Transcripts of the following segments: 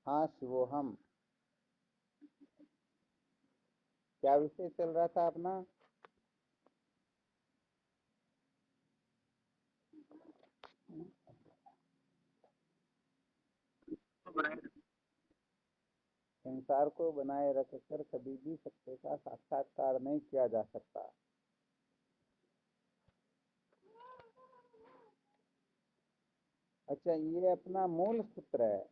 हाँ शिवोहम। क्या विषय चल रहा था अपना? संसार को बनाए रखकर कभी भी सत्य का साक्षात्कार नहीं किया जा सकता। अच्छा, ये अपना मूल सूत्र है।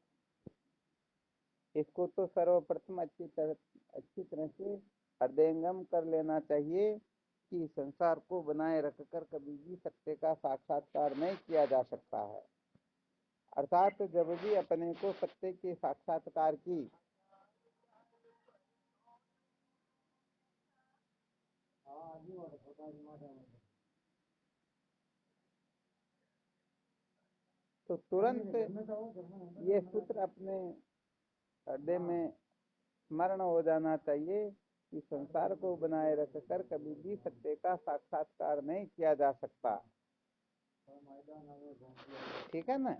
इसको तो सर्वप्रथम अच्छी तरह से हृदयंगम कर लेना चाहिए कि संसार को बनाए रखकर कभी भी सत्य का साक्षात्कार नहीं किया जा सकता है। अर्थात जब भी अपने को सत्य के साक्षात्कार की तो तुरंत ये सूत्र अपने हृदय में स्मरण हो जाना चाहिए कि संसार को बनाए रखकर कभी भी सत्य का साक्षात्कार नहीं किया जा सकता। ठीक है ना?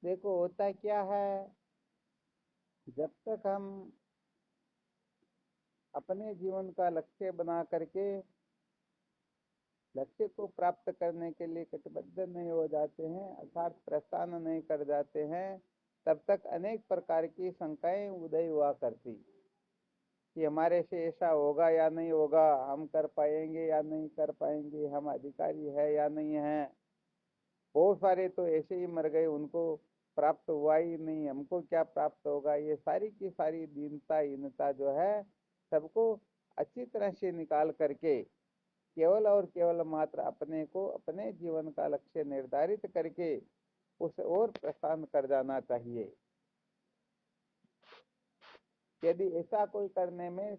देखो होता क्या है, जब तक हम अपने जीवन का लक्ष्य बना करके लक्ष्य को प्राप्त करने के लिए कटिबद्ध नहीं हो जाते हैं, अर्थात प्रस्थान नहीं कर जाते हैं, तब तक अनेक प्रकार की शंकाएं उदय हुआ करती कि हमारे से ऐसा होगा या नहीं होगा, हम कर पाएंगे या नहीं कर पाएंगे, हम अधिकारी है या नहीं है। बहुत सारे तो ऐसे ही मर गए, उनको प्राप्त हुआ ही नहीं, हमको क्या प्राप्त होगा। ये सारी की सारी दीनता हीनता जो है सबको अच्छी तरह से निकाल करके केवल और केवल मात्र अपने को अपने जीवन का लक्ष्य निर्धारित करके उस ओर प्रस्थान कर जाना चाहिए। यदि ऐसा कोई करने में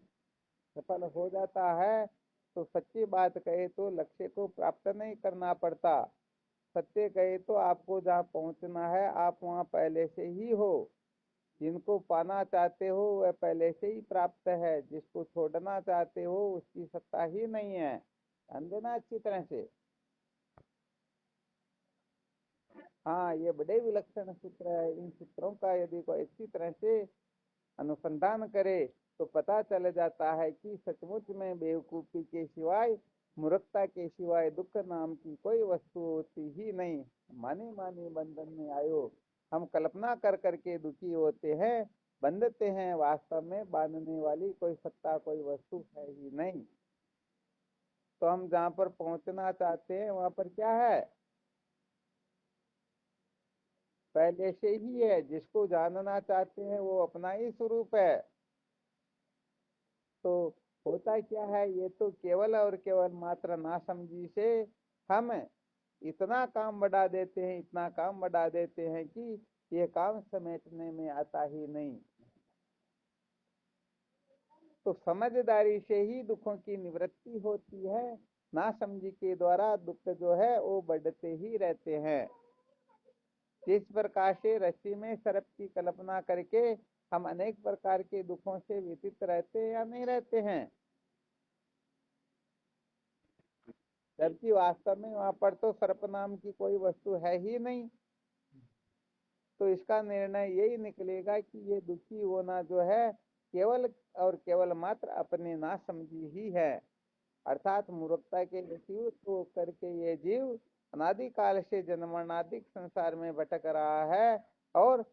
सफल हो जाता है तो सच्ची बात कहे तो लक्ष्य को प्राप्त नहीं करना पड़ता। सत्य कहे तो आपको जहाँ पहुंचना है आप वहाँ पहले से ही हो। जिनको पाना चाहते हो वह पहले से ही प्राप्त है, जिसको छोड़ना चाहते हो उसकी सत्ता ही नहीं है। ध्यान देना अच्छी तरह से। हाँ, ये बड़े विलक्षण सूत्र है। इन सूत्रों का यदि कोई अच्छी तरह से अनुसंधान करे तो पता चल जाता है कि सचमुच में बेवकूफी के सिवाय, मूर्खता के सिवाय दुख नाम की कोई वस्तु होती ही नहीं। माने माने बंधन में आयो, हम कल्पना कर करके दुखी होते हैं, बंधते हैं, वास्तव में बांधने वाली कोई सत्ता कोई वस्तु है ही नहीं। तो हम जहाँ पर पहुंचना चाहते हैं वहां पर क्या है, पहले से ही है। जिसको जानना चाहते हैं वो अपना ही स्वरूप है। तो होता क्या है, ये तो केवल और केवल मात्र नासमझी से हम इतना काम बढ़ा देते हैं, इतना काम बढ़ा देते हैं कि ये काम समेटने में आता ही नहीं। तो समझदारी से ही दुखों की निवृत्ति होती है। नासमझी के द्वारा दुख जो है वो बढ़ते ही रहते हैं। जिस प्रकार से रस्सी में सर्प की कल्पना करके हम अनेक प्रकार के दुखों से व्यतीत रहते हैं या नहीं रहते हैं, जबकि वास्तव में वहां पर तो सर्प नाम की कोई वस्तु है ही नहीं। तो इसका निर्णय यही निकलेगा कि ये दुखी होना जो है केवल और केवल मात्र अपने नासमझी ही है। अर्थात मूर्खता के वशीभूत हो करके ये जीव अनादिकाल से जन्मनादिक संसार में भटक रहा है और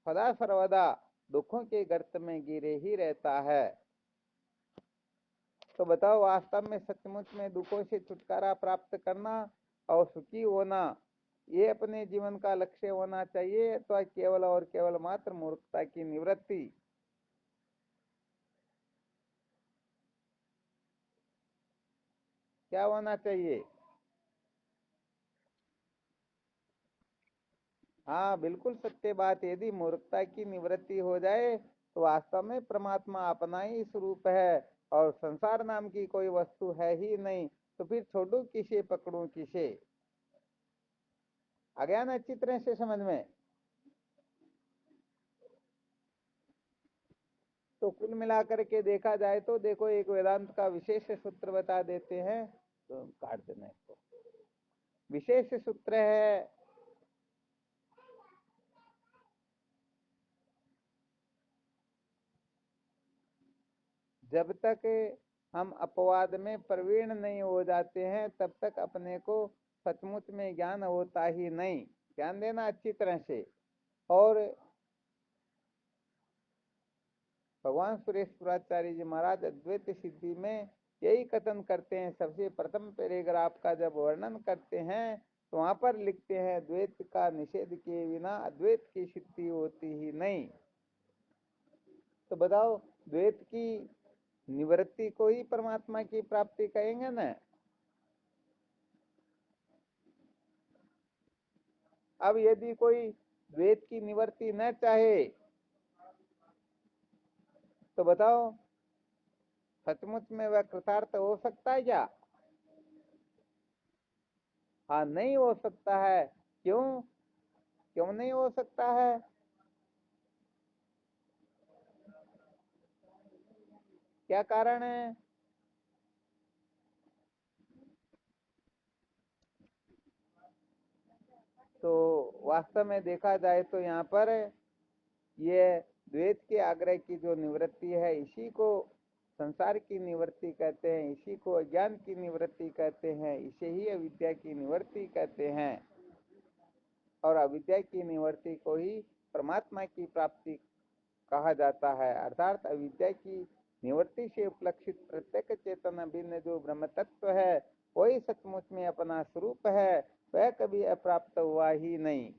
सदा सर्वदा दुखों के गर्त में गिरे ही रहता है। तो बताओ, वास्तव में सचमुच में दुखों से छुटकारा प्राप्त करना और सुखी होना ये अपने जीवन का लक्ष्य होना चाहिए, तो केवल और केवल मात्र मूर्खता की निवृत्ति। क्या होना चाहिए? हाँ, बिल्कुल सत्य बात। यदि मूर्खता की निवृत्ति हो जाए तो वास्तव में परमात्मा अपना ही स्वरूप है और संसार नाम की कोई वस्तु है ही नहीं। तो फिर छोड़ू किसे, पकड़ू किसे? आ गया ना अच्छी तरह से समझ में? तो कुल मिलाकर के देखा जाए तो देखो एक वेदांत का विशेष सूत्र बता देते हैं, तो काट देना इसको। विशेष सूत्र है जब तक हम अपवाद में प्रवीण नहीं हो जाते हैं तब तक अपने को सचमुच में ज्ञान होता ही नहीं। ध्यान देना अच्छी तरह से। और भगवान सुरेश्वराचार्य जी महाराज अद्वैत सिद्धि में यही कथन करते हैं। सबसे प्रथम पैराग्राफ का जब वर्णन करते हैं तो वहां पर लिखते हैं द्वैत का निषेध किए बिना अद्वैत की सिद्धि होती ही नहीं। तो बताओ द्वैत की निवृत्ति को ही परमात्मा की प्राप्ति कहेंगे ना। अब यदि कोई द्वैत की निवृत्ति न चाहे तो बताओ सचमुच में वह कृतार्थ हो सकता है क्या? हाँ, नहीं हो सकता है। क्यों? क्यों नहीं हो सकता है? क्या कारण है? तो वास्तव में देखा जाए तो यहाँ पर ये द्वैत के आग्रह की जो निवृत्ति है इसी को संसार की निवृत्ति कहते हैं, इसी को अज्ञान की निवृत्ति कहते हैं, इसे ही अविद्या की निवृत्ति कहते हैं। और अविद्या की निवृत्ति को ही परमात्मा की प्राप्ति कहा जाता है। अर्थात अविद्या की निवृत्ति से उपलक्षित प्रत्येक चेतन भिन्न जो ब्रह्म तत्व है वही सचमुच में अपना स्वरूप है, वह कभी अप्राप्त हुआ ही नहीं।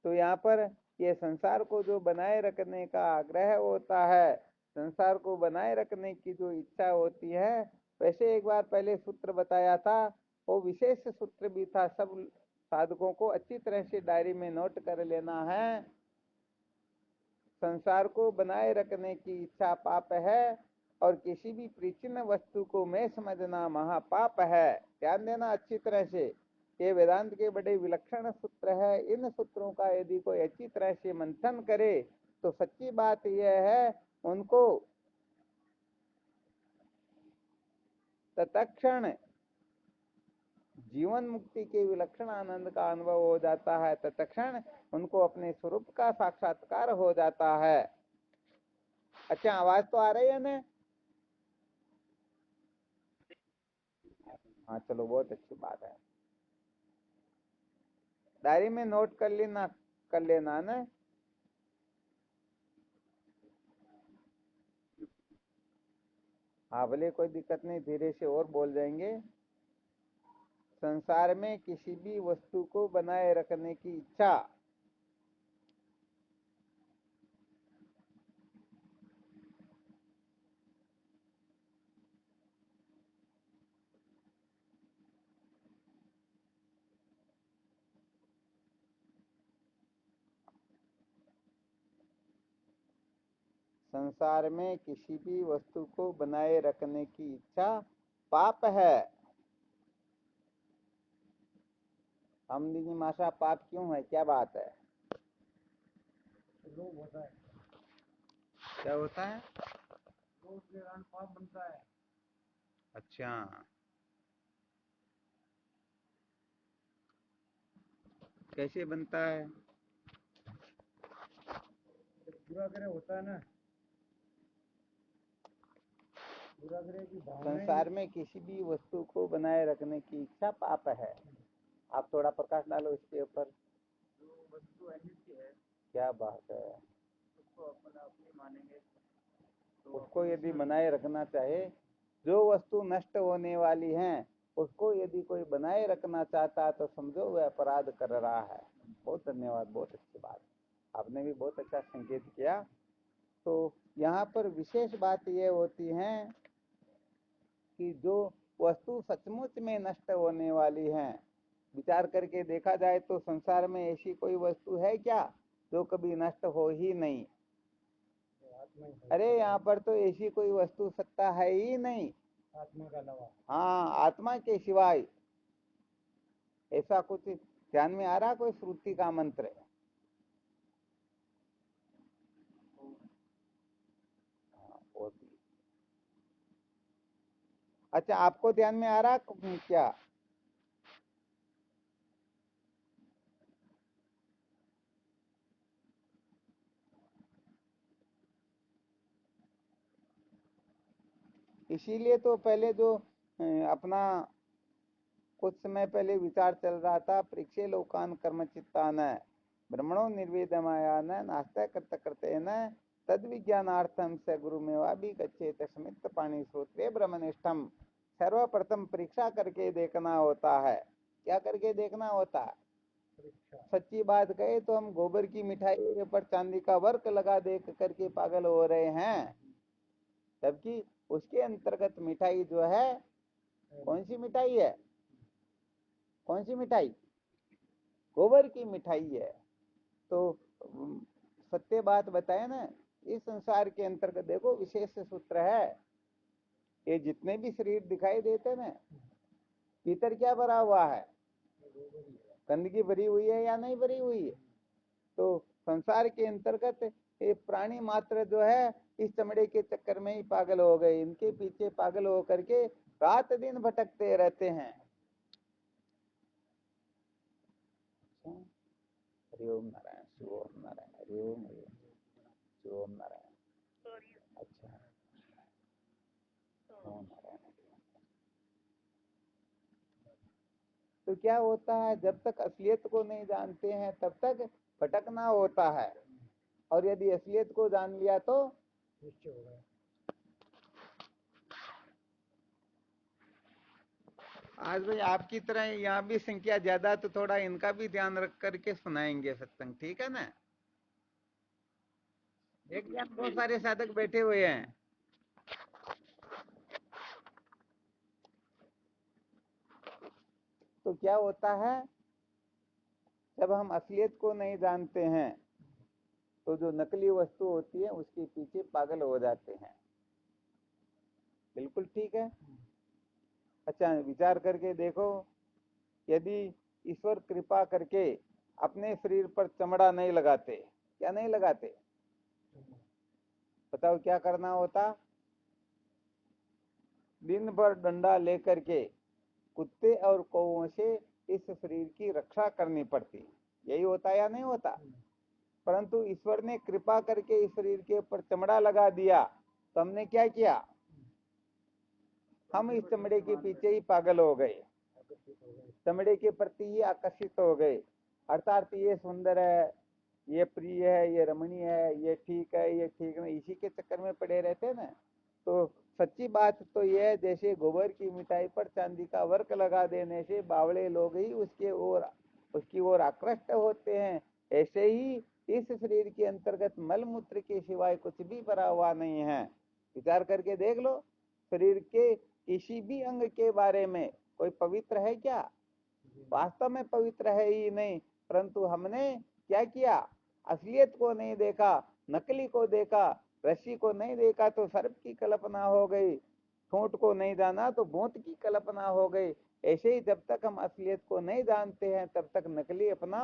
तो यहाँ पर ये संसार को जो बनाए रखने का आग्रह होता है, संसार को बनाए रखने की जो इच्छा होती है, वैसे एक बार पहले सूत्र बताया था, वो विशेष सूत्र भी था। सब साधकों को अच्छी तरह से डायरी में नोट कर लेना है। संसार को बनाए रखने की इच्छा पाप है और किसी भी परिचिन्न वस्तु को मैं समझना महापाप है। ध्यान देना अच्छी तरह से। ये वेदांत के बड़े विलक्षण सूत्र है। इन सूत्रों का यदि कोई अच्छी तरह से मंथन करे तो सच्ची बात यह है उनको तत्क्षण जीवन मुक्ति के विलक्षण आनंद का अनुभव हो जाता है। तत्क्षण उनको अपने स्वरूप का साक्षात्कार हो जाता है। अच्छा, आवाज तो आ रही है ना? हाँ चलो, बहुत अच्छी बात है। डायरी में नोट कर लेना ना। हाँ भले, कोई दिक्कत नहीं, धीरे से और बोल जाएंगे। संसार में किसी भी वस्तु को बनाए रखने की इच्छा संसार में किसी भी वस्तु को बनाए रखने की इच्छा पाप है। हम दीदी माशा, पाप क्यों है? क्या बात है? लोभ होता है। क्या होता है? लोभ के कारण पाप बनता है। अच्छा, कैसे बनता है? दुराग्रह होता है ना, दुराग्रह की भावना। संसार में किसी भी वस्तु को बनाए रखने की इच्छा पाप है। आप थोड़ा प्रकाश डालो इसके ऊपर। जो वस्तु अनित्य है। क्या बात है? उसको अपना अपनी मानेंगे तो उसको यदि बनाए रखना चाहे, जो वस्तु नष्ट होने वाली है उसको यदि कोई बनाए रखना चाहता है तो समझो वह अपराध कर रहा है। बहुत धन्यवाद, बहुत अच्छी बात, आपने भी बहुत अच्छा संकेत किया। तो यहाँ पर विशेष बात यह होती है कि जो वस्तु सचमुच में नष्ट होने वाली है, विचार करके देखा जाए तो संसार में ऐसी कोई वस्तु है क्या जो कभी नष्ट हो ही नहीं? अरे यहाँ पर तो ऐसी कोई वस्तु सत्ता है ही नहीं आत्मा का अलावा। हाँ, आत्मा के सिवाय ऐसा कुछ ध्यान में आ रहा? कोई श्रुति का मंत्र? अच्छा, आपको ध्यान में आ रहा क्या? इसीलिए तो पहले जो अपना कुछ समय पहले विचार चल रहा था, परीक्षे लोकान कर्म चित्तान ब्रह्मणो निर्वेदमायान नास्ता करते करते न तद विज्ञानार्थम से गुरु मेवा भी गच्छेत स्मित पाणी श्रोत्रे ब्रह्मनिष्ठम। सर्वप्रथम परीक्षा करके देखना होता है। क्या करके देखना होता है? सच्ची बात कहे तो हम गोबर की मिठाई के ऊपर चांदी का वर्क लगा देख करके पागल हो रहे हैं, जबकि उसके अंतर्गत मिठाई जो है, कौन सी मिठाई है? कौन सी मिठाई? गोबर की मिठाई है। तो सत्य बात बताए ना, इस संसार के अंतर्गत देखो विशेष सूत्र है, ये जितने भी शरीर दिखाई देते ना, भीतर क्या भरा हुआ है? गंदगी भरी हुई है या नहीं भरी हुई है? तो संसार के अंतर्गत ये प्राणी मात्र जो है इस चमड़े के चक्कर में ही पागल हो गए, इनके पीछे पागल हो करके रात दिन भटकते रहते हैं। हरि ओम नारायण, शिव ओम नारायण, हरि ओम शिव ओम नारायण। अच्छा, ओम नारायण। तो क्या होता है, जब तक असलियत को नहीं जानते हैं तब तक भटकना होता है, और यदि असलियत को जान लिया तो आज भाई आपकी तरह यहाँ भी संख्या ज्यादा, तो थोड़ा इनका भी ध्यान रख करके सुनाएंगे सत्संग, ठीक है ना? एक जन बहुत सारे साधक बैठे हुए हैं। तो क्या होता है, जब हम असलियत को नहीं जानते हैं तो जो नकली वस्तु होती है उसके पीछे पागल हो जाते हैं। बिल्कुल ठीक है। अच्छा, विचार करके देखो, यदि ईश्वर कृपा करके अपने शरीर पर चमड़ा नहीं लगाते, क्या नहीं लगाते, बताओ क्या करना होता? दिन भर डंडा लेकर के कुत्ते और कौओं से इस शरीर की रक्षा करनी पड़ती। यही होता या नहीं होता? परंतु ईश्वर ने कृपा करके इस शरीर के ऊपर चमड़ा लगा दिया, तो हमने क्या किया? हम इस चमड़े के पीछे ही पागल हो गए, चमड़े के प्रति ही आकर्षित हो गए। अर्थात ये सुंदर है, ये प्रिय है, ये रमणीय है, ये ठीक है, ये ठीक नहीं, इसी के चक्कर में पड़े रहते हैं ना। तो सच्ची बात तो ये है, जैसे गोबर की मिठाई पर चांदी का वर्क लगा देने से बावड़े लोग ही उसकी ओर आकृष्ट होते हैं, ऐसे ही इस शरीर के अंतर्गत मल मूत्र के सिवाय कुछ भी भरा हुआ नहीं है। विचार करके देख लो, शरीर के किसी भी अंग के बारे में कोई पवित्र है क्या? वास्तव में पवित्र है ही नहीं, परंतु हमने क्या किया? असलियत को नहीं देखा, नकली को देखा। रस्सी को नहीं देखा तो सर्प की कल्पना हो गई, ठोंठ को नहीं जाना तो भूत की कल्पना हो गई। ऐसे ही जब तक हम असलियत को नहीं जानते हैं तब तक नकली अपना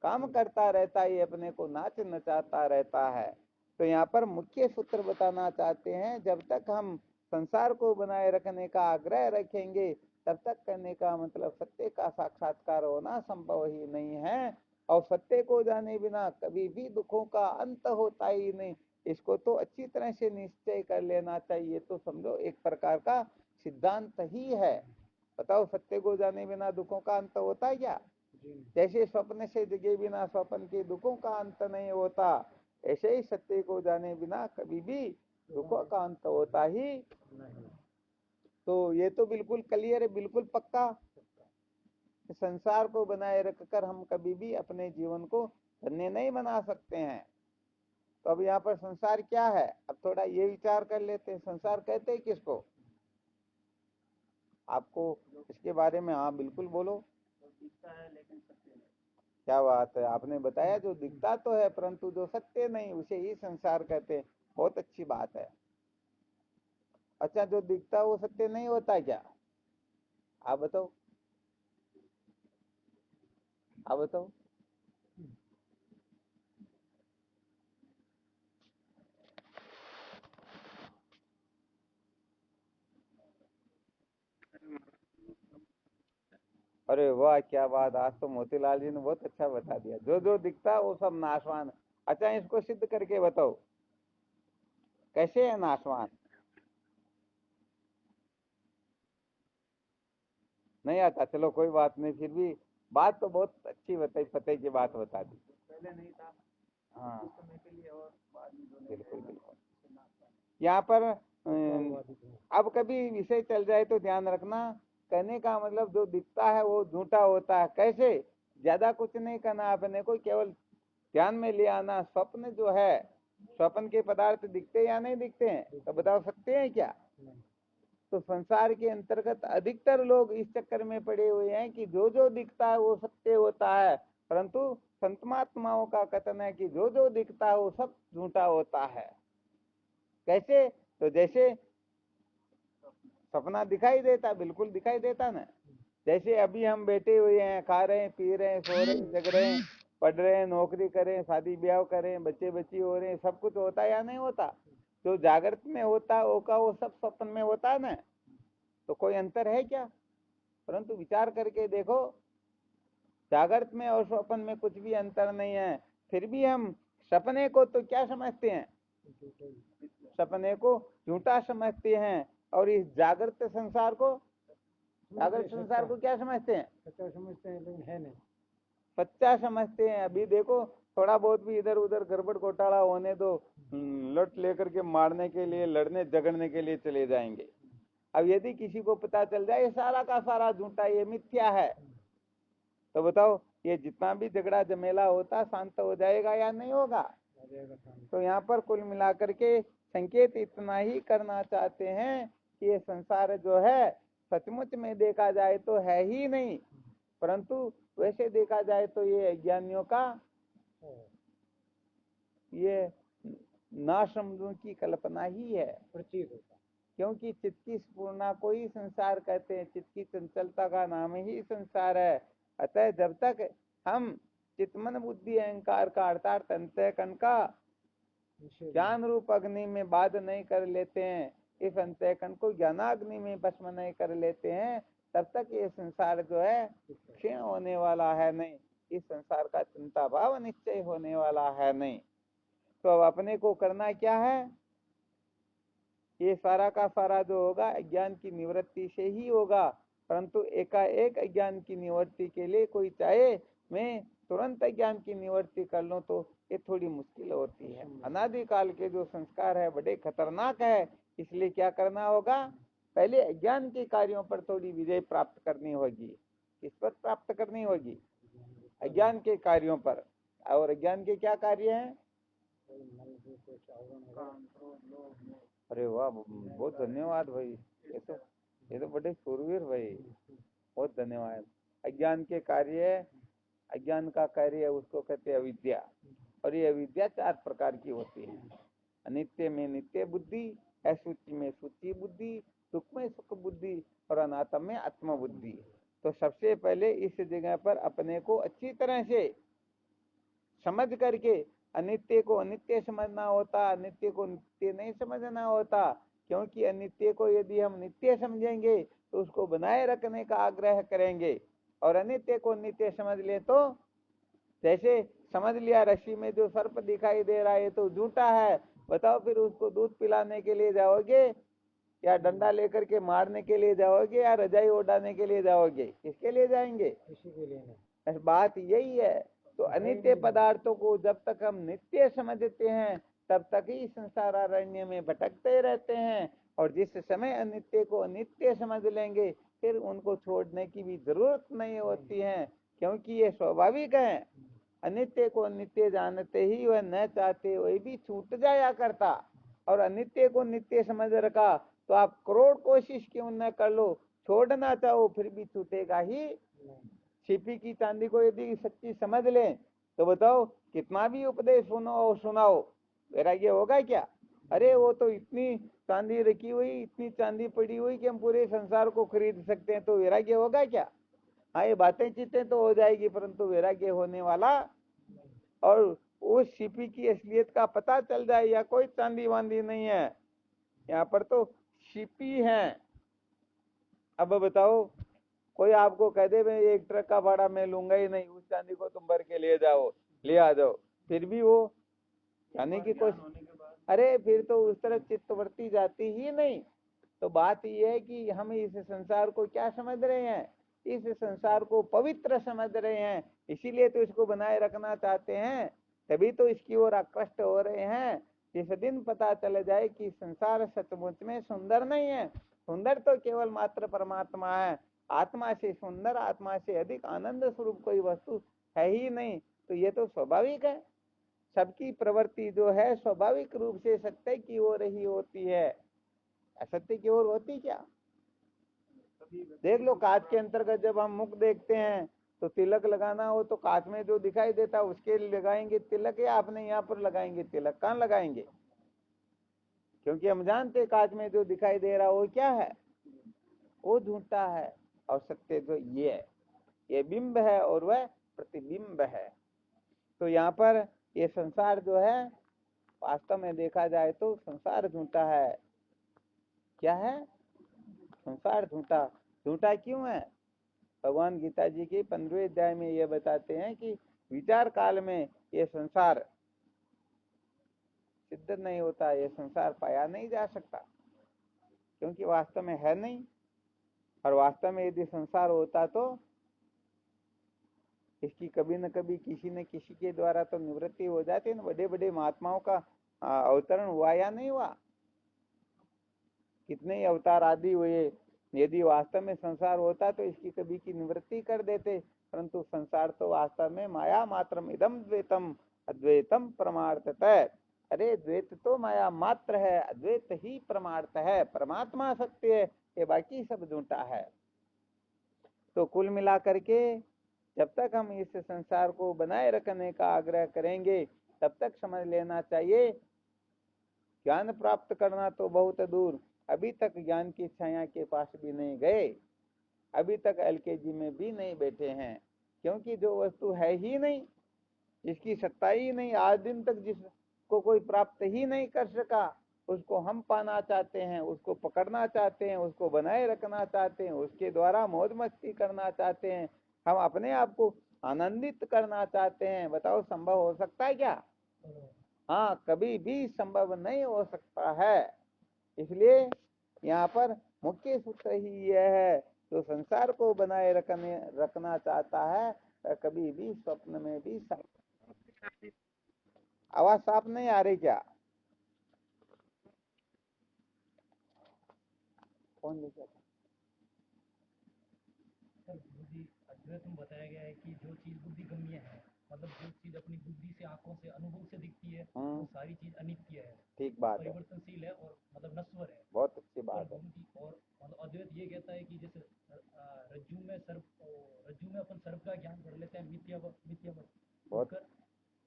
काम करता रहता है, अपने को नाच नचाता रहता है। तो यहाँ पर मुख्य सूत्र बताना चाहते हैं, जब तक हम संसार को बनाए रखने का आग्रह रखेंगे तब तक करने का मतलब सत्य का साक्षात्कार होना संभव ही नहीं है, और सत्य को जाने बिना कभी भी दुखों का अंत होता ही नहीं। इसको तो अच्छी तरह से निश्चय कर लेना चाहिए, तो समझो एक प्रकार का सिद्धांत ही है। बताओ, सत्य को जाने बिना दुखों का अंत होता है क्या? जैसे स्वप्न से जगे बिना स्वप्न के दुखों का अंत नहीं होता, ऐसे ही सत्य को जाने बिना कभी भी दुखों का अंत होता ही नहीं। तो ये तो बिल्कुल क्लियर है, बिल्कुल पक्का। संसार को बनाए रखकर हम कभी भी अपने जीवन को धन्य नहीं बना सकते हैं। तो अब यहाँ पर संसार क्या है, अब थोड़ा ये विचार कर लेते हैं, संसार कहते हैं किसको? आपको इसके बारे में, हाँ बिल्कुल बोलो। दिखता है लेकिन सत्य नहीं। क्या बात है, आपने बताया जो दिखता तो है परंतु जो सत्य नहीं, उसे ही संसार कहते हैं। बहुत अच्छी बात है। अच्छा, जो दिखता है वो सत्य नहीं होता क्या? आप बताओ, आप बताओ। अरे वाह, क्या बात, आज तो मोतीलाल जी ने बहुत अच्छा बता दिया। जो जो दिखता है वो सब नाशवान है। अच्छा, इसको सिद्ध करके बताओ, कैसे है नाशवान? नहीं आता, चलो कोई बात नहीं, फिर भी बात तो बहुत अच्छी बताई, पते की बात बता दी। पहले नहीं था। हाँ, बिल्कुल बिल्कुल। यहाँ पर अब कभी विषय चल जाए तो ध्यान रखना, कहने का मतलब जो दिखता है वो झूठा होता है। कैसे? ज्यादा कुछ नहीं करना अपने को, केवल ध्यान में ले आना स्वप्न जो है, स्वप्न के पदार्थ दिखते या नहीं दिखते हैं, तो बता सकते हैं क्या? तो संसार के अंतर्गत अधिकतर लोग इस चक्कर में पड़े हुए हैं कि जो जो दिखता है वो सत्य होता है, परंतु संत महात्माओं का कथन है कि जो जो दिखता है वो सब झूठा होता है। कैसे? तो जैसे सपना दिखाई देता, बिल्कुल दिखाई देता ना। जैसे अभी हम बैठे हुए हैं, खा रहे हैं, पी रहे हैं, सो रहे हैं, जग रहे हैं, पढ़ रहे हैं, नौकरी करें, शादी ब्याह करें, बच्चे बच्ची हो रहे हैं, सब कुछ होता है या नहीं होता? जो जागृत में होता है वो सब स्वप्न में होता है ना। तो कोई अंतर है क्या? परंतु विचार करके देखो, जागृत में और स्वप्न में कुछ भी अंतर नहीं है। फिर भी हम सपने को तो क्या समझते हैं? सपने को झूठा समझते हैं। और इस जागृत संसार को, जागृत संसार को क्या समझते हैं? सच्चा समझते हैं, लेकिन है नहीं, सच्चा समझते हैं। अभी देखो, थोड़ा बहुत भी इधर उधर गड़बड़ घोटाला होने दो, लट लेकर के मारने के लिए, लड़ने झगड़ने के लिए चले जाएंगे। अब यदि किसी को पता चल जाए ये सारा का सारा झूठा, ये मिथ्या है, तो बताओ ये जितना भी झगड़ा जमेला होता शांत हो जाएगा या नहीं होगा? तो यहाँ पर कुल मिलाकर के संकेत इतना ही करना चाहते हैं कि ये संसार जो है सचमुच में देखा जाए तो है ही नहीं, परंतु वैसे देखा जाए तो ये अज्ञानियों का, ये नासमझों की कल्पना ही है, प्रतीत होता। क्योंकि चित्त की स्फुरना को ही संसार कहते हैं, चित्त की चंचलता का नाम ही संसार है। अतः जब तक हम चित्तमन बुद्धि अहंकार का अर्थात अंतःकरण का ज्ञान रूप अग्नि में बाध नहीं कर लेते हैं, इस अंतःकरण को ज्ञानाग्नि में भस्म नहीं कर लेते हैं, तब तक ये संसार जो है क्षीण होने वाला है नहीं, इस संसार का चिंता भाव निश्चय होने वाला है नहीं। तो अब अपने को करना क्या है? ये सारा का सारा जो होगा अज्ञान की निवृत्ति से ही होगा, परंतु एकाएक अज्ञान की निवृत्ति के लिए कोई चाहे मैं तुरंत अज्ञान की निवृत्ति कर लूं तो ये थोड़ी मुश्किल होती है। अनादिकाल के जो संस्कार है बड़े खतरनाक है, इसलिए क्या करना होगा? पहले अज्ञान के कार्यों पर थोड़ी विजय प्राप्त करनी होगी। किस पर प्राप्त करनी होगी? अज्ञान के कार्यों पर। और अज्ञान के क्या कार्य हैं? अरे वाह, बहुत धन्यवाद भाई, ये तो बड़े शूरवीर भाई, बहुत धन्यवाद। अज्ञान के कार्य, अज्ञान का कार्य है उसको कहते हैं अविद्या। और ये अविद्या 4 प्रकार की होती है। अनित्य में नित्य बुद्धि, असूचि में सूची बुद्धि, सुख में सुख बुद्धि और अनात्म में आत्म बुद्धि। तो सबसे पहले इस जगह पर अपने को अच्छी तरह से समझ करके अनित्य को अनित्य समझना होता, अनित्य को नित्य नहीं समझना होता। क्योंकि अनित्य को यदि हम नित्य समझेंगे तो उसको बनाए रखने का आग्रह करेंगे, और अनित्य को नित्य समझ ले तो जैसे समझ लिया रस्सी में जो सर्प दिखाई दे रहा है तो झूठा है, बताओ फिर उसको दूध पिलाने के लिए जाओगे या डंडा लेकर के मारने के लिए जाओगे या रजाई ओढ़ाने के लिए जाओगे? किसके लिए जाएंगे? किसी के लिए नहीं। बात यही है। तो अनित्य पदार्थों को जब तक हम नित्य समझते हैं तब तक ही संसार अरण्य में भटकते रहते हैं, और जिस समय अनित्य को अनित्य समझ लेंगे फिर उनको छोड़ने की भी जरूरत नहीं होती है, क्योंकि ये स्वाभाविक है। अनित्य को नित्य जानते ही वह न चाहते वही भी छूट जाया करता, और अनित्य को नित्य समझ रखा तो आप करोड़ कोशिश क्यों न कर लो, छोड़ना चाहो फिर भी छूटेगा ही। सीपी की चांदी को यदि सच्ची समझ ले तो बताओ कितना भी उपदेश सुनाओ वैराग्य होगा क्या? अरे वो तो इतनी चांदी रखी हुई, इतनी चांदी पड़ी हुई कि हम पूरे संसार को खरीद सकते हैं, तो वैराग्य होगा क्या? हाँ, ये बातें चीतें तो हो जाएगी, परंतु वैराग्य होने वाला, और उस सीपी की असलियत का पता चल जाए या कोई चांदी वांदी नहीं है, यहाँ पर तो सीपी है। अब बताओ कोई आपको कह दे भाई 1 ट्रक का भाड़ा मैं लूंगा ही नहीं, उस चांदी को तुम भर के ले जाओ, ले आ जाओ, फिर भी वो जाने की कोशिश, अरे फिर तो उस तरफ चित्तवृत्ति जाती ही नहीं। तो बात यह है कि हम इस संसार को क्या समझ रहे हैं, इस संसार को पवित्र समझ रहे हैं, इसीलिए तो इसको बनाए रखना चाहते हैं, तभी तो इसकी ओर आकृष्ट हो रहे हैं। जिस दिन पता चल जाए कि संसार सचमुच में सुंदर नहीं है, सुंदर तो केवल मात्र परमात्मा है, आत्मा से सुंदर, आत्मा से अधिक आनंद स्वरूप कोई वस्तु है ही नहीं, तो ये तो स्वाभाविक है। सबकी प्रवृत्ति जो है स्वाभाविक रूप से सत्य की ओर ही होती है, असत्य की ओर होती क्या? देख लो, कांच के अंतर्गत जब हम मुख देखते हैं तो तिलक लगाना हो तो कांच में जो दिखाई देता है उसके लगाएंगे तिलक, या अपने यहाँ पर लगाएंगे तिलक? कहाँ लगाएंगे? क्योंकि हम जानते कांच में जो दिखाई दे रहा है वो क्या है, वो झूठा है, और सत्य जो ये है, ये बिंब है और वह प्रतिबिंब है। तो यहाँ पर ये संसार जो है वास्तव में देखा जाए तो संसार झूठा है। क्या है? संसार झूठा। झूठा क्यों है? भगवान गीता जी के 15वें अध्याय में ये बताते हैं कि विचार काल में ये संसार सिद्ध नहीं होता, ये संसार पाया नहीं जा सकता, क्योंकि वास्तव में है नहीं। और वास्तव में यदि संसार होता तो इसकी कभी न कभी किसी न किसी के द्वारा तो निवृत्ति हो जाती है। बड़े बड़े महात्माओं का अवतरण हुआ या नहीं हुआ? कितने ही अवतार आदि हुए। यदि वास्तव में संसार होता तो इसकी कभी की निवृत्ति कर देते, परंतु संसार तो वास्तव में माया मात्रम इदम द्वैतम अद्वैतम परमार्थतः। अरे द्वैत तो माया मात्र है, अद्वैत ही परमार्थ है, परमात्मा सत्य है, ये बाकी सब झूठा है। तो कुल मिलाकर के जब तक हम इस संसार को बनाए रखने का आग्रह करेंगे तब तक समझ लेना चाहिए ज्ञान प्राप्त करना तो बहुत दूर, अभी तक ज्ञान की छाया के पास भी नहीं गए, अभी तक एलकेजी में भी नहीं बैठे हैं, क्योंकि जो वस्तु है ही नहीं, जिसकी सत्ता ही नहीं, आज दिन तक जिसको कोई प्राप्त ही नहीं कर सका, उसको हम पाना चाहते हैं, उसको पकड़ना चाहते हैं, उसको बनाए रखना चाहते हैं, उसके द्वारा मौज मस्ती करना चाहते हैं, हम अपने आप को आनंदित करना चाहते हैं। बताओ संभव हो सकता है क्या? हाँ, कभी भी संभव नहीं हो सकता है। इसलिए यहाँ पर मुख्य सूत्र ही यह है, जो संसार को बनाए रखना चाहता है कभी भी स्वप्न में भी आवाज साफ नहीं आ रही क्या? कौन लिखा था? सर बुद्धि अद्वैत में बताया गया है कि जो चीज बुद्धि गम्य है, मतलब जो चीज अपनी बुद्धि से, आंखों से, अनुभव से दिखती है, वो सारी चीज अनित्य है, ठीक बात है, परिवर्तनशील है और मतलब नश्वर है। बहुत अच्छी बात है। और मतलब अद्वैत ये कहता है कि जैसे रज्जु में सर्प, रज्जु में अपन सर्प का ज्ञान कर लेते हैं, बहुत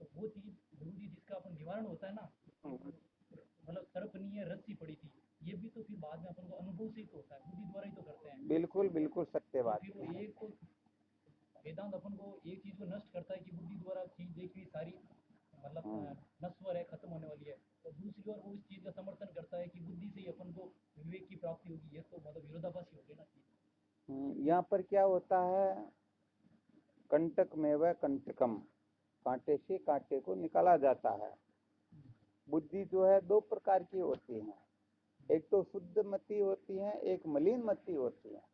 तो वो चीज बुद्धि जिसका अपन निवारण होता है ना, मतलब सर्प नहीं है, रस्सी पड़ी थी, ये भी तो फिर बाद में अपन को अनुभव से ही तो होता है, बुद्धि द्वारा ही तो करते हैं। बिल्कुल बिल्कुल सत्य बात फिर वो एक तो वेदांत अपन को एक चीज को नष्ट करता है कि बुद्धि द्वारा चीज देखी सारी मतलब नश्वर है, खत्म होने वाली है, और दूसरी ओर वो इस चीज का समर्थन करता है कि बुद्धि से ही अपन को विवेक की प्राप्ति होगी। ये तो मतलब विरोधाभासी हो गई ना चीज। यहाँ पर क्या होता है, कंटक में वह कंटकम, कांटे से कांटे को निकाला जाता है। बुद्धि जो है दो प्रकार की होती है, एक तो शुद्ध मति होती है, एक मलिन मति होती है।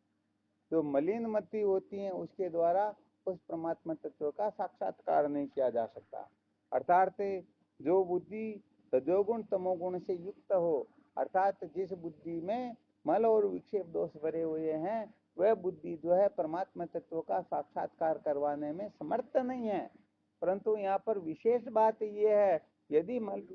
जो मलिन मति होती है उसके द्वारा उस परमात्मा तत्व का साक्षात्कार नहीं किया जा सकता। अर्थात जो बुद्धि रजोगुण तमोगुण से युक्त हो, अर्थात जिस बुद्धि में मल और विक्षेप दोष भरे हुए हैं, वह बुद्धि जो है परमात्मा तत्व का साक्षात्कार करवाने में समर्थ नहीं है। परंतु यहाँ पर विशेष बात यह है, यदि मल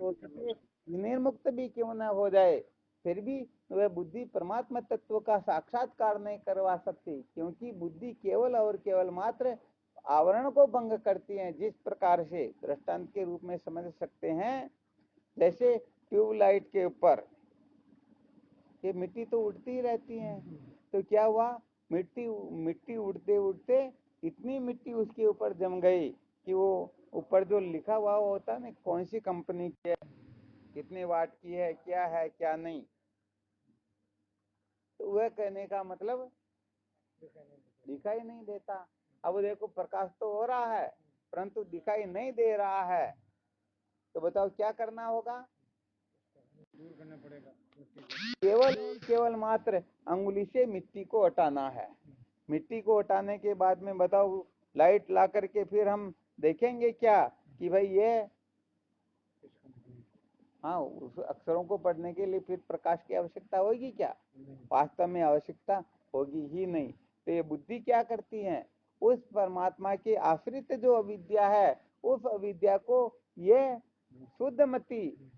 हो सके निर्मुक्त भी क्यों न हो जाए, फिर भी वह बुद्धि परमात्मा तत्व का साक्षात्कार नहीं करवा सकती, क्योंकि बुद्धि केवल और केवल मात्र आवरण को भंग करती है। जिस प्रकार से दृष्टांत के रूप में समझ सकते हैं, जैसे ट्यूबलाइट के ऊपर ये मिट्टी तो उड़ती रहती है, तो क्या हुआ, मिट्टी मिट्टी उड़ते उड़ते इतनी मिट्टी उसके ऊपर जम गई कि वो ऊपर जो लिखा हुआ होता है ना, कौन सी कंपनी की है, कितने वाट की है, क्या नहीं, तो वह कहने का मतलब दिखाई नहीं देता। अब देखो प्रकाश तो हो रहा है परंतु दिखाई नहीं दे रहा है, तो बताओ क्या करना होगा? दूर करना पड़ेगा। केवल मात्र अंगुली से मिट्टी को हटाना है। मिट्टी को हटाने के बाद में बताओ लाइट ला करके फिर हम देखेंगे क्या कि भाई ये, हाँ, उस अक्षरों को पढ़ने के लिए फिर प्रकाश की आवश्यकता होगी क्या? वास्तव में आवश्यकता होगी ही नहीं। तो ये बुद्धि क्या करती है? उस परमात्मा के आश्रित जो अविद्या है उस अविद्या को ये शुद्ध मति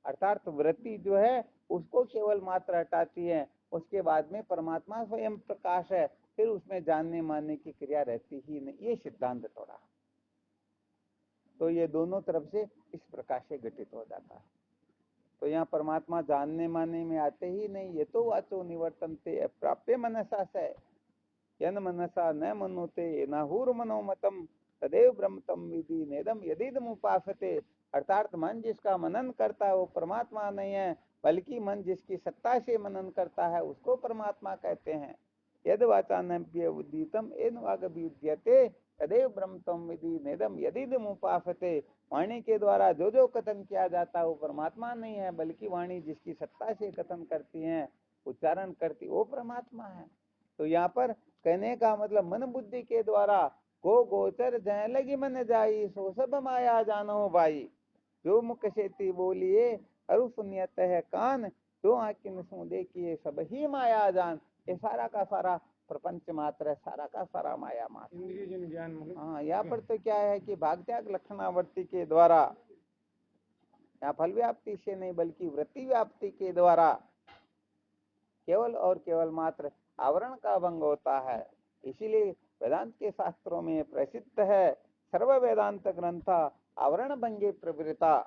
अर्थात वृत्ति जो है उसको केवल मात्र हटाती है। उसके बाद में परमात्मा स्वयं प्रकाश है, फिर उसमें जानने मानने की क्रिया रहती ही नहीं। ये सिद्धांत थोड़ा, तो ये दोनों तरफ से इस प्रकार से घटित हो जाता है। तो यहाँ परमात्मा जानने मानने में आते ही नहीं। ये तो वाचो निवर्तन्ते प्राप्य मनसा से यन मनसा न मनुते नाहुर मनोमतम तदेव ब्रह्मतम विधि नेदम यदिदम उपासते। अर्थात मन जिसका मनन करता है वो परमात्मा नहीं है, बल्कि मन जिसकी सत्ता से मनन करता है उसको परमात्मा कहते हैं। यद वाचान्य उद्दीतम एन वागभिद्यते तदेव ब्रह्मतम विधि नेदम यदिदम उपासते। वाणी के द्वारा जो जो कथन किया जाता है वो परमात्मा नहीं है, बल्कि वाणी जिसकी सत्ता से कथन करती है, उच्चारण करती, वो परमात्मा है। तो यहाँ पर कहने का मतलब मन बुद्धि के द्वारा गो गोचर जय लगी मन जाई सो सब माया जानो भाई। जो मुख से बोलिए अरु सुनियत है कान, जो आंखिन सु देखिए सब ही माया जान। ये सारा का सारा प्रपंच मात्र है, सारा का सारा माया मात्र। हाँ, यहाँ पर तो क्या है कि भाग त्याग लक्षणावर्ती के द्वारा, यहाँ फल व्याप्ति से नहीं बल्कि वृत्ति व्याप्ति के द्वारा केवल और केवल मात्र आवरण का भंग होता है। इसीलिए वेदांत के शास्त्रों में प्रसिद्ध है सर्व वेदांत ग्रंथ आवरण भंगे प्रवृत्ता।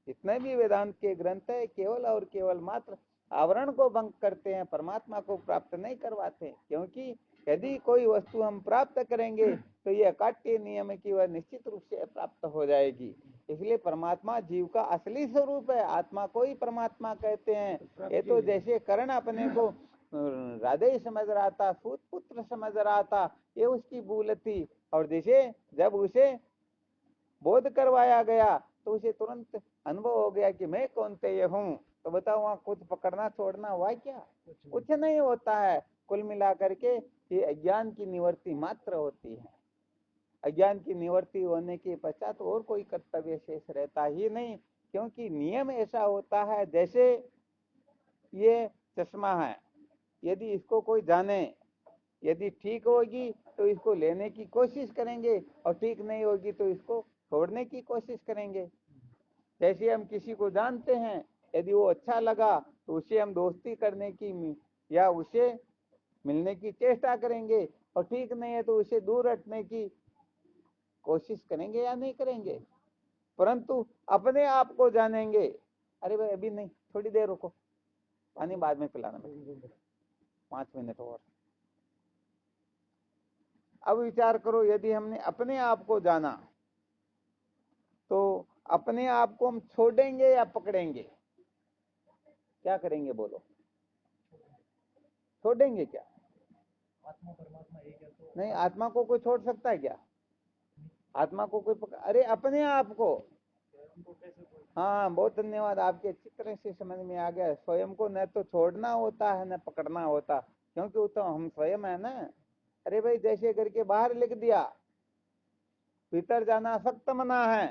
जितने भी वेदांत के ग्रंथ है केवल और केवल मात्र आवरण को भंग करते हैं, परमात्मा को प्राप्त नहीं करवाते। क्योंकि यदि कोई वस्तु हम प्राप्त करेंगे तो ये अकाट्य नियम है कि वह निश्चित रूप से प्राप्त हो जाएगी। इसलिए परमात्मा जीव का असली स्वरूप है, आत्मा को ही परमात्मा कहते हैं। ये तो जैसे कर्ण अपने को राधे समझ रहा था, सूत पुत्र समझ रहा था, ये उसकी भूल थी। और जैसे जब उसे बोध करवाया गया तो उसे तुरंत अनुभव हो गया कि मैं कौन ते हूँ। तो बताओ वहाँ कुछ पकड़ना छोड़ना हुआ क्या? कुछ नहीं होता है। कुल मिलाकर के ये अज्ञान की निवृत्ति मात्र होती है। अज्ञान की निवृत्ति होने के पश्चात और कोई कर्तव्य शेष रहता ही नहीं। क्योंकि नियम ऐसा होता है, जैसे ये चश्मा है, यदि इसको कोई जाने, यदि ठीक होगी तो इसको लेने की कोशिश करेंगे और ठीक नहीं होगी तो इसको छोड़ने की कोशिश करेंगे। जैसे हम किसी को जानते हैं, यदि वो अच्छा लगा तो उसे हम दोस्ती करने की या उसे मिलने की चेष्टा करेंगे, और ठीक नहीं है तो उसे दूर हटने की कोशिश करेंगे या नहीं करेंगे। परंतु अपने आप को जानेंगे, अरे भाई अभी नहीं, थोड़ी देर रुको, पानी बाद में पिलाना, 5 मिनट और। अब विचार करो, यदि हमने अपने आप को जाना तो अपने आप को हम छोड़ेंगे या पकड़ेंगे? क्या करेंगे बोलो? छोड़ेंगे क्या? आत्मा परमात्मा एक है तो नहीं, आत्मा को कोई छोड़ सकता है क्या? आत्मा को कोई अरे अपने आप को। हाँ, बहुत धन्यवाद, आपके अच्छी तरह से समझ में आ गया। स्वयं को न तो छोड़ना होता है न पकड़ना होता, क्योंकि वो तो हम स्वयं है ना। अरे भाई, जैसे करके बाहर लिख दिया भीतर जाना सख्त मना है,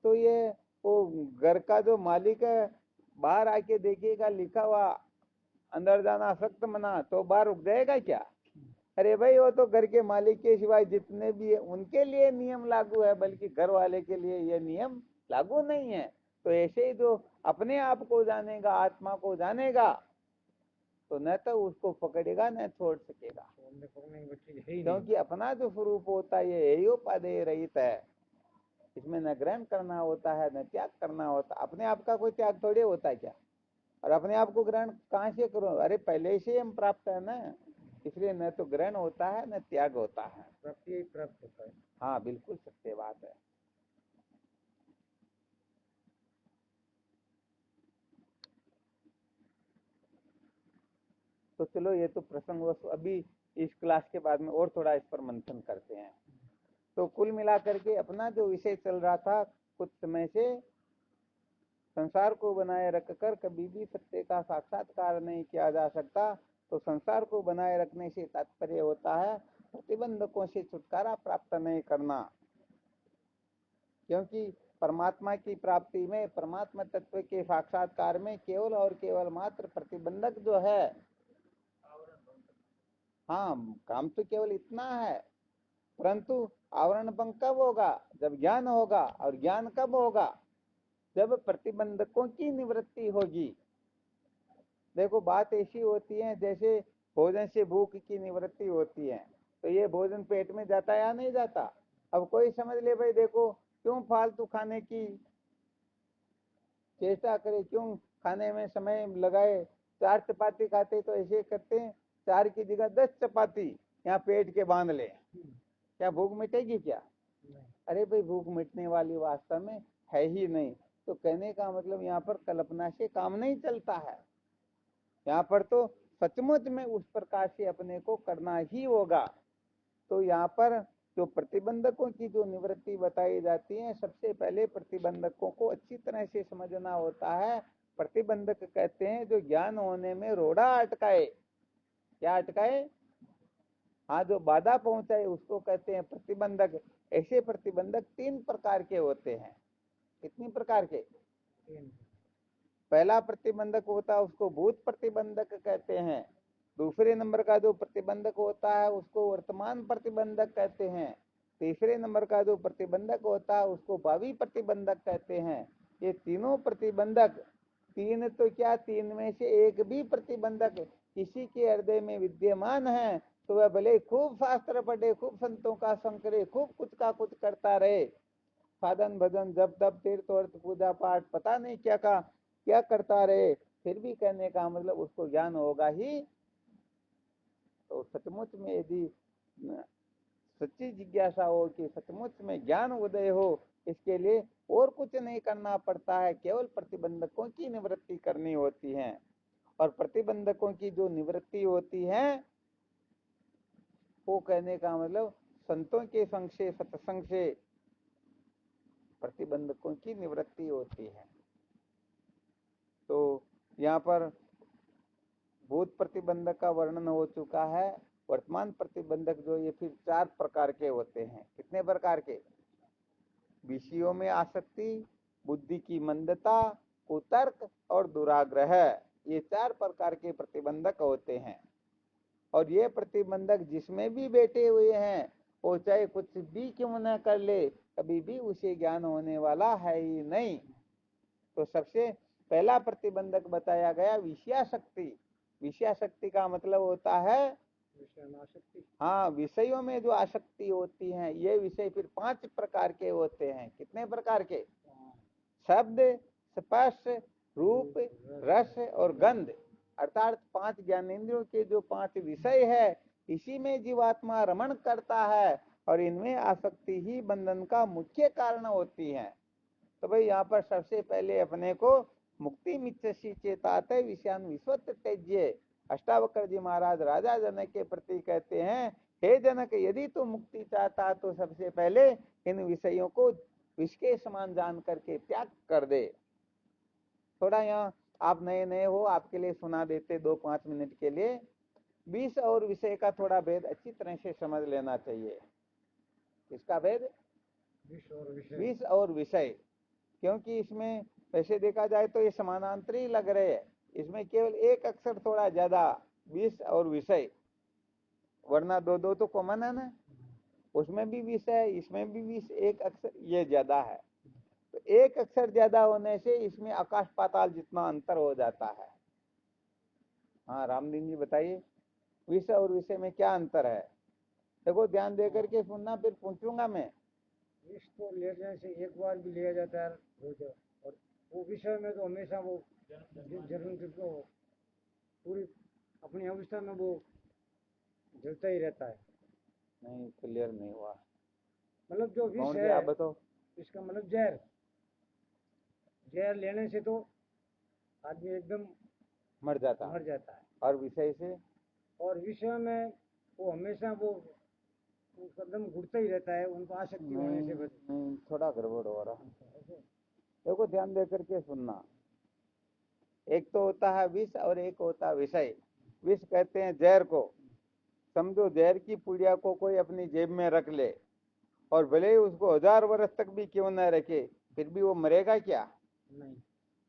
तो ये वो घर का जो मालिक है बाहर आके देखिएगा लिखा हुआ अंदर जाना सख्त मना, तो बाहर रुक जाएगा क्या? अरे भाई, वो तो घर के मालिक के सिवाय जितने भी है उनके लिए नियम लागू है, बल्कि घर वाले के लिए ये नियम लागू नहीं है। तो ऐसे ही जो अपने आप को जानेगा, आत्मा को जानेगा, तो न तो उसको पकड़ेगा न छोड़ सकेगा। क्योंकि अपना जो स्वरूप होता है ये यही उपादेय रहित है, इसमें न ग्रहण करना होता है न त्याग करना होता। अपने आप का कोई त्याग थोड़ी होता है क्या? और अपने आप को ग्रहण कहाँ से करो? अरे पहले से हम प्राप्त है ना, इसलिए न तो ग्रहण होता है न त्याग होता है, प्राप्ति ही प्राप्त होता है। हाँ, बिल्कुल सत्य बात है। तो चलो ये तो प्रसंगवश अभी इस क्लास के बाद में और थोड़ा इस पर मंथन करते हैं। तो कुल मिलाकर के अपना जो विषय चल रहा था कुछ समय से, संसार को बनाए रखकर कभी भी सत्य का साक्षात्कार नहीं किया जा सकता। तो संसार को बनाए रखने से तात्पर्य होता है प्रतिबंधकों से छुटकारा प्राप्त नहीं करना, क्योंकि परमात्मा की प्राप्ति में, परमात्मा तत्व के साक्षात्कार में केवल और केवल मात्र प्रतिबंधक जो है, हाँ काम तो केवल इतना है, परंतु आवरण भंग कब होगा? जब ज्ञान होगा। और ज्ञान कब होगा? जब प्रतिबंधकों की निवृत्ति होगी। देखो बात ऐसी होती है जैसे भोजन से भूख की निवृत्ति होती है, तो ये भोजन पेट में जाता या नहीं जाता? अब कोई समझ ले भाई देखो क्यों फालतू खाने की चेष्टा करे, क्यों खाने में समय लगाए? 4 चपाती खाते तो ऐसे करते हैं 4 की जगह 10 चपाती यहाँ पेट के बांध ले, क्या भूख मिटेगी क्या? अरे भाई भूख मिटने वाली वास्तव में है ही नहीं। तो कहने का मतलब यहाँ पर कल्पना से काम नहीं चलता है, यहाँ पर तो सचमुच में उस प्रकार से अपने को करना ही होगा। तो यहाँ पर जो प्रतिबंधकों की जो निवृत्ति बताई जाती है, सबसे पहले प्रतिबंधकों को अच्छी तरह से समझना होता है। प्रतिबंधक कहते हैं जो ज्ञान होने में रोड़ा अटकाए। क्या अटकाए? हाँ, जो बाधा पहुंचाए उसको कहते हैं प्रतिबंधक। ऐसे प्रतिबंधक 3 प्रकार के होते हैं। कितनी प्रकार के? पहला प्रतिबंधक होता है उसको भूत प्रतिबंधक कहते हैं। दूसरे नंबर का जो प्रतिबंधक होता है उसको वर्तमान प्रतिबंधक कहते हैं। तीसरे नंबर का जो प्रतिबंधक होता है उसको भावी प्रतिबंधक कहते हैं। ये तीनों प्रतिबंधक, 3 तो क्या 3 में से एक भी प्रतिबंधक किसी के हृदय में विद्यमान है तो वह भले खूब शास्त्र पढ़े, खूब संतों का संग करे, खूब कुछ का कुछ करता रहे, साधन भजन जप तप तीर्थ वर्त पूजा पाठ पता नहीं क्या करता रहे, फिर भी कहने का मतलब उसको ज्ञान होगा ही। तो सचमुच में यदि सच्ची जिज्ञासा हो कि सचमुच में ज्ञान उदय हो, इसके लिए और कुछ नहीं करना पड़ता है, केवल प्रतिबंधकों की निवृत्ति करनी होती है। और प्रतिबंधकों की जो निवृत्ति होती है वो कहने का मतलब संतों के संग से, सत्संग से प्रतिबंधकों की निवृत्ति होती है। तो यहाँ पर भूत प्रतिबंधक का वर्णन हो चुका है। वर्तमान प्रतिबंधक जो ये फिर 4 प्रकार के होते हैं। कितने प्रकार के? विषयों में आसक्ति, बुद्धि की मंदता, कुतर्क और दुराग्रह, ये 4 प्रकार के प्रतिबंधक होते हैं। और ये प्रतिबंधक जिसमें भी बैठे हुए हैं वो चाहे कुछ भी क्यों न कर ले, कभी भी उसे ज्ञान होने वाला है ही नहीं। तो सबसे पहला प्रतिबंधक बताया गया विषयाशक्ति। विषयाशक्ति का मतलब होता है, हाँ, विषयों में जो आसक्ति होती है। ये विषय फिर 5 प्रकार के होते हैं। कितने प्रकार के? शब्द, स्पर्श, रूप, रस और गंध, अर्थात 5 ज्ञानेंद्रियों के जो 5 विषय है, इसी में जीवात्मा रमण करता है और इनमें आसक्ति ही बंधन का मुख्य कारण होती है। तो भाई यहाँ पर सबसे पहले अपने को मुक्ति मिच्छसि चेतात विषयान विश्वत त्यज्य, अष्टावक्र जी महाराज राजा जनक के प्रति कहते हैं, हे जनक यदि तू मुक्ति चाहता तो सबसे पहले इन विषयों को विष के समान जान करके त्याग कर दे। थोड़ा यहाँ आप नए नए हो, आपके लिए सुना देते 2-5 मिनट के लिए। विष और विषय का थोड़ा भेद अच्छी तरह से समझ लेना चाहिए। इसका भेद विष और विषय, क्योंकि इसमें वैसे देखा जाए तो ये समानांतरी लग रहे हैं। इसमें केवल एक अक्षर थोड़ा ज्यादा, विष और विषय, वरना दो तो कॉमन है ना। उसमें भी विष है, इसमें भी विष, एक अक्षर ये ज्यादा है। तो एक अक्षर ज्यादा होने से इसमें आकाश पाताल जितना अंतर हो जाता है। हाँ रामदीन जी बताइए, विष और विषय में क्या अंतर है? देखो ध्यान दे करके सुनना, फिर पूछूंगा मैं। विष तो लेने से एक बार भी लिया जाता है और वो विषय में तो हमेशा वो जलन को पूरी अपनी अवस्था में वो जलता ही रहता है। नहीं क्लियर नहीं हुआ। मतलब जो विष है आप बताओ। इसका मतलब जहर, जहर लेने से तो आदमी एकदम मर जाता है। और विषय से और विषय में वो हमेशा वो कदम घुटता ही रहता है, उनको आसक्ति होने से बच। नहीं, थोड़ा गड़बड़ हो रहा है। देखो ध्यान दे करके सुनना। एक तो होता है विष और एक होता है विषय। विष कहते हैं जहर को। समझो जहर की पुड़िया को कोई अपनी जेब में रख ले और भले ही उसको 1000 वर्ष तक भी क्यों न रखे, फिर भी वो मरेगा क्या? नहीं।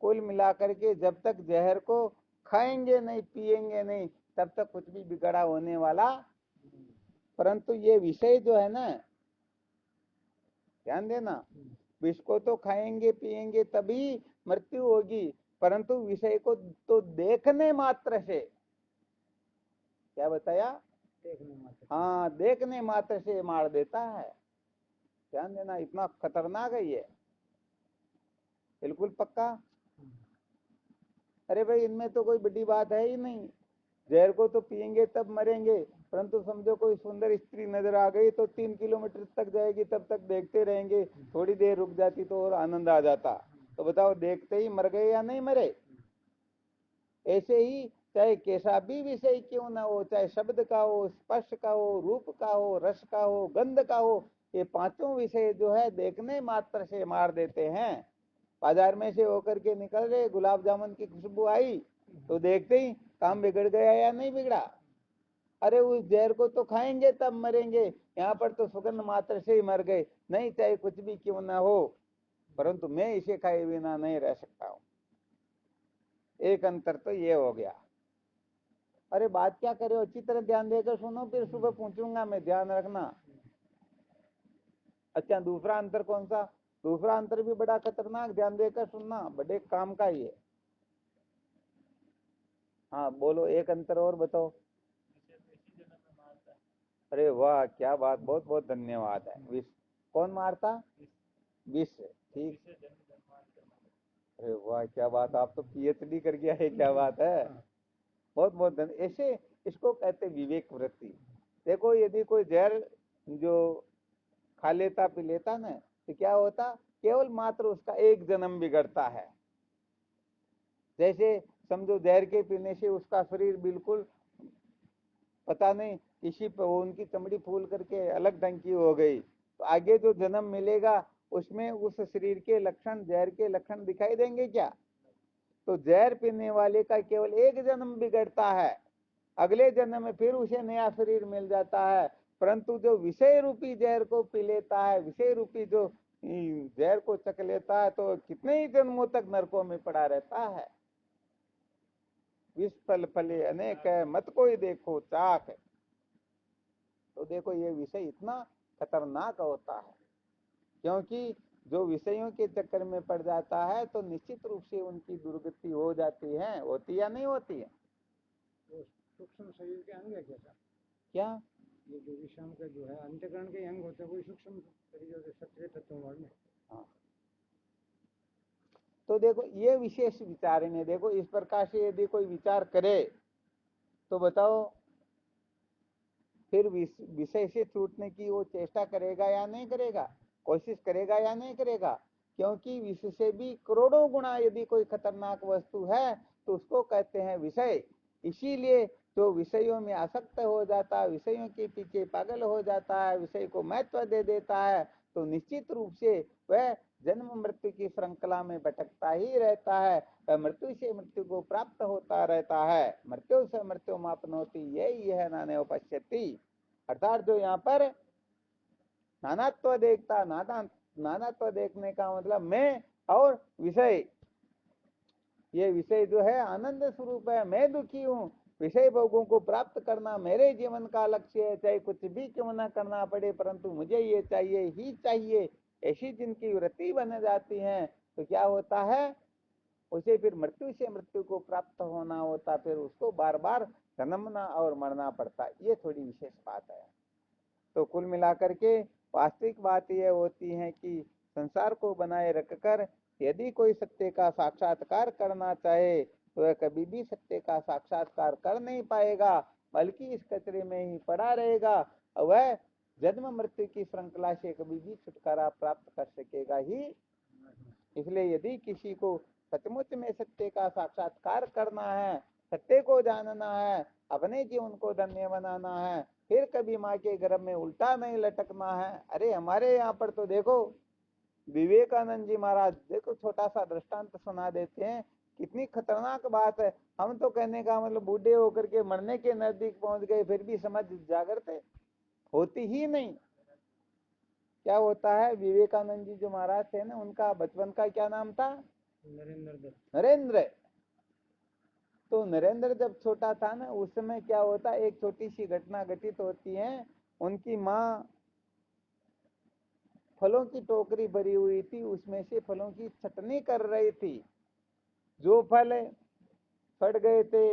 कुल मिलाकर के जब तक जहर को खाएंगे नहीं, पिएंगे नहीं, तब तक कुछ भी बिगड़ा होने वाला। परंतु ये विषय जो है ना, ध्यान देना, विष को तो खाएंगे पिएंगे तभी मृत्यु होगी, परंतु विषय को तो देखने मात्र से, क्या बताया? देखने मात्र। हाँ, देखने मात्र से मार देता है। ध्यान देना, इतना खतरनाक है ये, बिल्कुल पक्का। अरे भाई, इनमें तो कोई बड़ी बात है ही नहीं। जहर को तो पिएंगे तब मरेंगे, परंतु समझो कोई सुंदर स्त्री नजर आ गई तो 3 किलोमीटर तक जाएगी, तब तक देखते रहेंगे। थोड़ी देर रुक जाती तो और आनंद आ जाता। तो बताओ, देखते ही मर गए या नहीं मरे? ऐसे ही चाहे कैसा भी विषय क्यों ना हो, चाहे शब्द का हो, स्पर्श का हो, रूप का हो, रस का हो, गंध का हो, ये पांचों विषय जो है देखने मात्र से मार देते हैं। बाजार में से होकर के निकल रहे, गुलाब जामुन की खुशबू आई तो देखते ही काम बिगड़ गया या नहीं बिगड़ा? अरे उस जहर को तो खाएंगे तब मरेंगे, यहाँ पर तो सुगंध मात्र से ही मर गए। नहीं, चाहे कुछ भी क्यों ना हो, परंतु मैं इसे खाए बिना नहीं रह सकता हूँ। एक अंतर तो ये हो गया। अरे बात क्या करे, अच्छी तरह ध्यान देकर सुनो, फिर सुबह पूछूंगा मैं, ध्यान रखना। अच्छा, दूसरा अंतर कौन सा? दूसरा अंतर भी बड़ा खतरनाक, ध्यान देकर सुनना, बड़े काम का ही है। हाँ बोलो, एक अंतर और बताओ। अरे वाह, क्या बात, बहुत बहुत धन्यवाद है। विष कौन मारता? विष, ठीक। अरे वाह, क्या बात, आप तो पीएचडी कर गया है, क्या बात है। बहुत बहुत धन्यवाद। ऐसे इसको कहते विवेक वृत्ति। देखो, यदि कोई जहर जो खा लेता पी लेता ना, तो क्या होता? केवल मात्र उसका एक जन्म बिगड़ता है। जैसे समझो जहर के पीने से उसका शरीर बिल्कुल पता नहीं किसी पर उनकी चमड़ी फूल करके अलग ढंग की हो गई, तो आगे जो जन्म मिलेगा उसमें उस शरीर के लक्षण, जहर के लक्षण दिखाई देंगे क्या? तो जहर पीने वाले का केवल एक जन्म बिगड़ता है, अगले जन्म में फिर उसे नया शरीर मिल जाता है। परंतु जो विषय रूपी जहर को पी लेता है, विषय रूपी जो जहर को चख लेता है, तो कितने ही जन्मों तक नरकों में पड़ा रहता है। विष फल फले अनेक है, मत कोई देखो चाक। तो देखो, ये विषय इतना खतरनाक होता है, क्योंकि जो विषयों के चक्कर में पड़ जाता है तो निश्चित रूप से उनकी दुर्गति हो जाती है। होती या नहीं होती है? सूक्ष्म शरीर के अंग है कैसा? क्या? ये जो विषम के जो है अंतकरण के अंग होते हैं, कोई सूक्ष्म शरीर होते, सक्रिय तत्वों में। हाँ, तो देखो ये विशेष विचारेंगे। देखो, इस प्रकार से यदि कोई विचार करे तो बताओ, फिर विषय से छूटने की वो चेष्टा करेगा या नहीं करेगा? कोशिश करेगा या नहीं करेगा? क्योंकि विषय से भी करोड़ों गुना यदि कोई खतरनाक वस्तु है तो उसको कहते हैं विषय। इसीलिए जो विषयों में आसक्त हो जाता है, विषयों के पीछे पागल हो जाता है, विषय को महत्व दे देता है, तो निश्चित रूप से वह जन्म मृत्यु की श्रृंखला में भटकता ही रहता है। वह मृत्यु से मृत्यु को प्राप्त होता रहता है। मृत्यु से मृत्यु मापनोति, यही है नाने उपश्यति। अर्थात जो यहाँ पर नानात्व देखता, नानात्व देखने का मतलब मैं और विषय, ये विषय जो है आनंद स्वरूप है, मैं दुखी हूँ। विषय भोगों को प्राप्त करना मेरे जीवन का लक्ष्य है, चाहे कुछ भी क्यों ना करना पड़े, परंतु मुझे ये चाहिए ही चाहिए, ऐसी जिनकी वृत्ति बन जाती है, तो क्या होता है? उसे फिर मृत्यु से मृत्यु को प्राप्त होना होता, फिर उसको बार बार जन्मना और मरना पड़ता। ये थोड़ी विशेष बात है। तो कुल मिलाकर के वास्तविक बात यह होती है कि संसार को बनाए रखकर यदि कोई सत्य का साक्षात्कार करना चाहे तो वह कभी भी सत्य का साक्षात्कार कर नहीं पाएगा, बल्कि इस कचरे में ही पड़ा रहेगा। वह जन्म मृत्यु की श्रृंखला से कभी भी छुटकारा प्राप्त कर सकेगा ही। इसलिए यदि किसी को सचमुच में सत्य का साक्षात्कार करना है, सत्य को जानना है, अपने जीवन को धन्य बनाना है, फिर कभी माँ के गर्भ में उल्टा नहीं लटकना है। अरे हमारे यहाँ पर तो देखो विवेकानंद जी महाराज, देखो छोटा सा दृष्टांत सुना देते हैं, कितनी खतरनाक बात है। हम तो कहने का मतलब बूढ़े होकर के मरने के नजदीक पहुंच गए, फिर भी समझ जागृत होती ही नहीं। क्या होता है, विवेकानंद जी जो महाराज थे ना, उनका बचपन का क्या नाम था? नरेंद्र। तो नरेंद्र जब छोटा था ना, उस समय क्या होता, एक छोटी सी घटना घटित होती है। उनकी माँ फलों की टोकरी भरी हुई थी, उसमें से फलों की छटनी कर रही थी। जो फल फट गए थे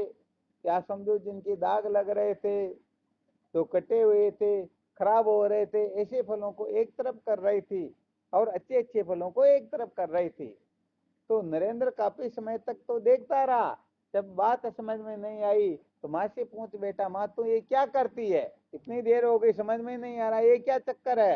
या समझो जिनके दाग लग रहे थे, जो कटे हुए थे, खराब हो रहे थे, ऐसे फलों को एक तरफ कर रही थी और अच्छे अच्छे फलों को एक तरफ कर रही थी। तो नरेंद्र काफी समय तक तो देखता रहा। जब बात समझ में नहीं आई तो माँ से पूछ, बेटा माँ तो ये क्या करती है, इतनी देर हो गई समझ में नहीं आ रहा, ये क्या चक्कर है?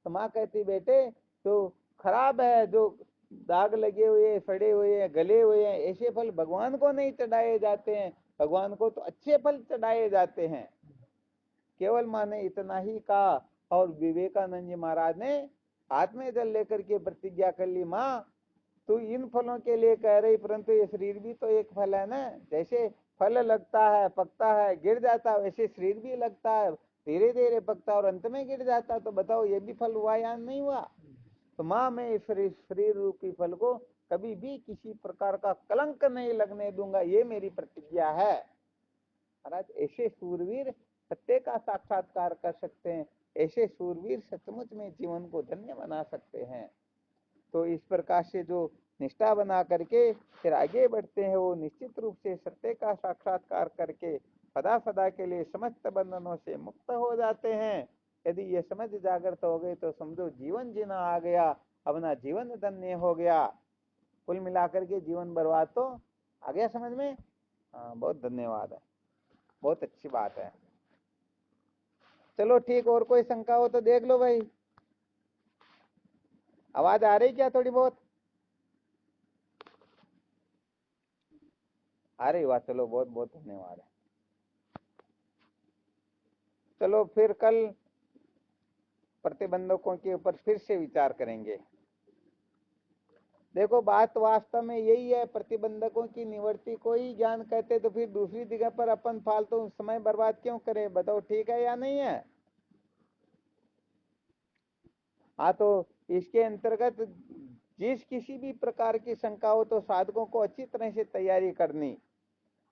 तो माँ कहती, बेटे तो खराब है, जो दाग लगे हुए, सड़े हुए, गले हुए हैं, ऐसे फल भगवान को नहीं चढ़ाए जाते हैं, भगवान को तो अच्छे फल चढ़ाए जाते हैं। केवल माँ ने इतना ही कहा और विवेकानंद जी महाराज ने हाथ में जल लेकर के प्रतिज्ञा कर ली, माँ तू इन फलों के लिए कह रही, परंतु ये शरीर भी तो एक फल है ना। जैसे फल लगता है, पकता है, गिर जाता है, वैसे शरीर भी लगता है, धीरे धीरे पकता और अंत में गिर जाता। तो बताओ ये भी फल हुआ या नहीं हुआ? तो माँ मैं इस शरीर रूपी फल को कभी भी किसी प्रकार का कलंक नहीं लगने दूंगा, ये मेरी प्रतिज्ञा है। महाराज ऐसे सूरवीर सत्य का साक्षात्कार कर सकते हैं, ऐसे सूरवीर सचमुच में जीवन को धन्य बना सकते हैं। तो इस प्रकार से जो निष्ठा बना करके फिर आगे बढ़ते हैं, वो निश्चित रूप से सत्य का साक्षात्कार करके सदा सदा के लिए समस्त बंधनों से मुक्त हो जाते हैं। यदि ये समझ जागृत हो गई तो समझो जीवन जीना आ गया, अपना जीवन धन्य हो गया। कुल मिलाकर के जीवन बर्बाद तो आ गया समझ में। हाँ, बहुत धन्यवाद है, बहुत अच्छी बात है। चलो ठीक, और कोई शंका हो तो देख लो भाई। आवाज आ रही क्या थोड़ी बहुत? अरे वाह, चलो बहुत बहुत धन्यवाद है। चलो फिर कल प्रतिबंधकों के ऊपर फिर से विचार करेंगे। देखो बात वास्तव में यही है, प्रतिबंधकों की निवृत्ति को ही ज्ञान कहते, तो फिर दूसरी जगह पर अपन फालतू समय बर्बाद क्यों करें? बताओ ठीक है या नहीं है? हाँ, तो इसके अंतर्गत जिस किसी भी प्रकार की शंका हो तो साधकों को अच्छी तरह से तैयारी करनी,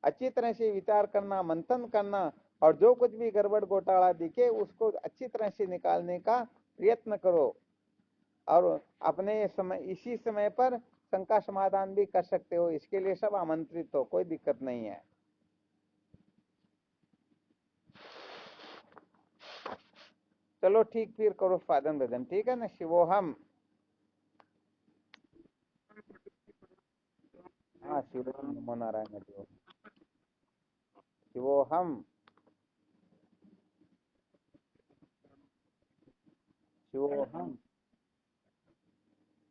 अच्छी तरह से विचार करना, मंथन करना, और जो कुछ भी गड़बड़ घोटाला दिखे उसको अच्छी तरह से निकालने का प्रयत्न करो। और अपने समय इसी समय पर शंका समाधान भी कर सकते हो, इसके लिए सब आमंत्रित हो, कोई दिक्कत नहीं है। चलो ठीक, फिर करो साधन भजन, ठीक है ना? शिवोहम। हाँ शिवोहम, नमो नारायण देव। शिवोहम। शिवोहम।